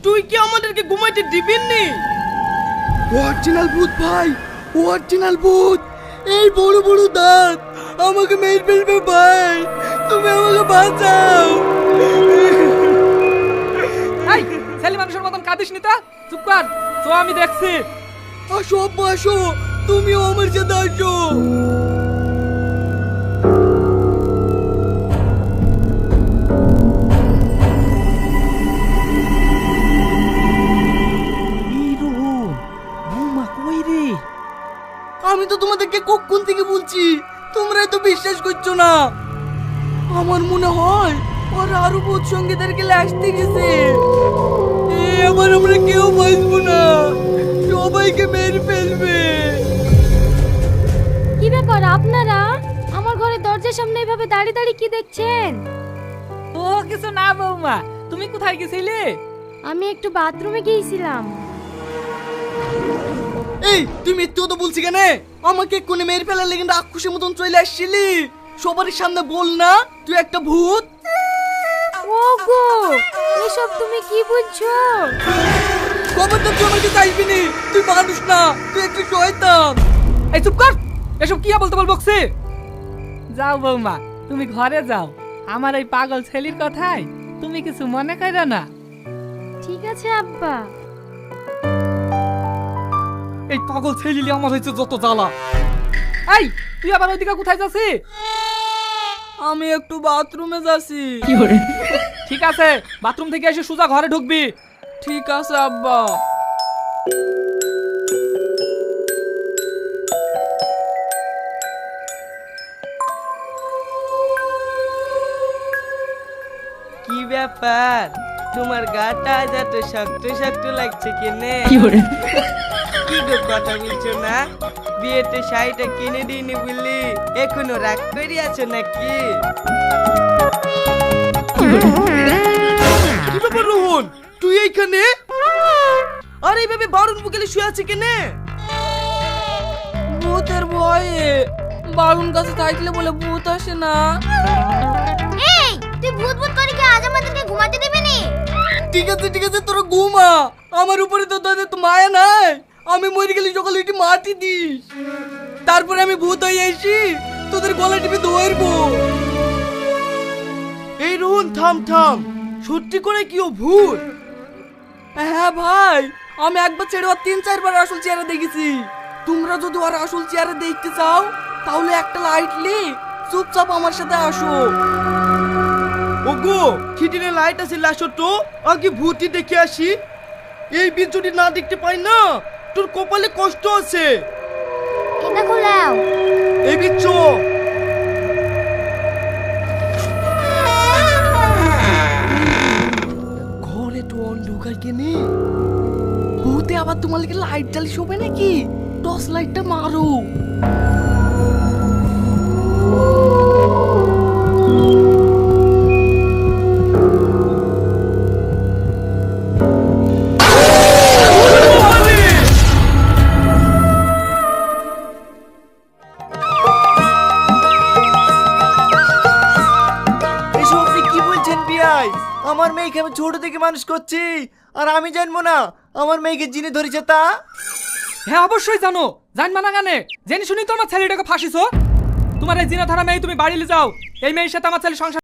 তুই কি আমাদেরকে ঘুমাইতে দিবি নি? অরিজিনাল ভূত ভাই, অরিজিনাল ভূত। এই বড় বড় দাঁত আমাকে মেরে ফেলবে ভাই, তুমি আমাকে বাঁচাও। এই ছেলে মানুষের মতন কাঁদিস নি তা, চুপ কর। তো আমি দেখছি। আসো আব্বা আসো, তুমিও আমার সাথে আসো। আমি তো তোমাদেরকে কখন থেকে বলছি, তোমরাই তো বিশ্বাস করছো না। আমার মনে হয় ওরা আরো ভূত সঙ্গীদেরকে আসতে গেছে। আবার আমরা কেউ বাঁচবো না, সবাইকে মেরে ফেলবে। কি ব্যাপার আপনারা আমার ঘরের দরজার সামনে এভাবে দাঁড়িয়ে দাঁড়িয়ে কি দেখছেন? ও কিছু না বৌমা, তুমি কোথায় গেছিলে? আমি একটু বাথরুমে গিয়েছিলাম। এই তুই মিথ্যে তো বলছি কেন? আমাকে কোনে মেরে ফেলার লেগে রাক্ষসের মতন চলে আসছিলি। সবার সামনে বল না তুই একটা ভূত। ওগো, এসব তুমি কি বলছো? খবরটা তুই আমাকে চাইবি নি, তুই মানুষ না, তুই একটা শয়তান। এই চুপ কর, এসব কি বলতে বলবকছে। যাও বৌমা, তুমি ঘরে যাও। আমার এই পাগল ছেলের কথাই তুমি কিছু মনে করো না। ঠিক আছে আব্বা। এই পাগল ছেলেলি আমার হয়েছে যত জ্বালা। এই তুই আবার ওইদিকে কোথায় যাচ্ছিস? আমি একটু বাথরুমে যাচ্ছি। ঠিক আছে, বাথরুম থেকে এসে সোজা ঘরে ঢুকবি। ঠিক আছে আব্বা। কি ব্যাপার, তোমার গাটা আজ এত শক্ত শক্ত লাগছে কেনে? কি গো কথা বলছো না? বিয়েতে শাড়িটা কিনে দিইনি বললি এখনো রাগ করে আছো নাকি? কি ব্যাপার রোহন, তুই এইখানে? আরে এইভাবে বারুন বুকেলে শুয়ে আছে কেনে? ভূতের ভয়ে। বারুন কাছে থাকলে বলে ভূত আসে না। এই তুই ভূত ভূত করে কি আজ আমাদেরকে ঘুমাতে দিবি নি? ঠিক আছে ঠিক আছে, তোরা ঘুমা। আমার উপরে তো তোদের তো মায়া নাই। আমি মরে গেলে সকালে একটু মাটি দিস, তারপরে আমি ভূত হয়ে আসি, তোদের গলা টিপে ধরবো। এই রোহন থাম থাম, সত্যি করে কি ও ভূত? হ্যাঁ ভাই, আমি একবার ছেড়ে আর 3-4 বার আসল চেহারা দেখেছি। তোমরা যদি আর আসল চেহারা দেখতে চাও তাহলে একটা লাইট লি চুপচাপ আমার সাথে আসো। ওগো খিটিনে লাইট আছে, লাসো তো আগে ভূতই দেখে আসি। এই বীজ যদি না দেখতে পাই না, তোর কপালে কষ্ট আছে। এটা খোলাও। এই বীজ ঘরে তো অন্ধকার কেনে, ভূতে আবার তোমার লিখে লাইট জ্বালি শোবে নাকি? টর্চ লাইটটা মারো। এসব আপনি কি বলছেন বিয়াই? আমার মেয়েকে আমি ছোট থেকে মানুষ করছি, আর আমি জানবো না আমার মেয়েকে জিনে ধরেছে তা? হ্যাঁ অবশ্যই জানো, জানবা না কেন? জেনে শুনি তোমার ছেলেটাকে ফাঁসিছো। তোমার এই জিনা ধরা মেয়ে তুমি বাড়ি যাও, এই মেয়ের সাথে আমার ছেলে সংসার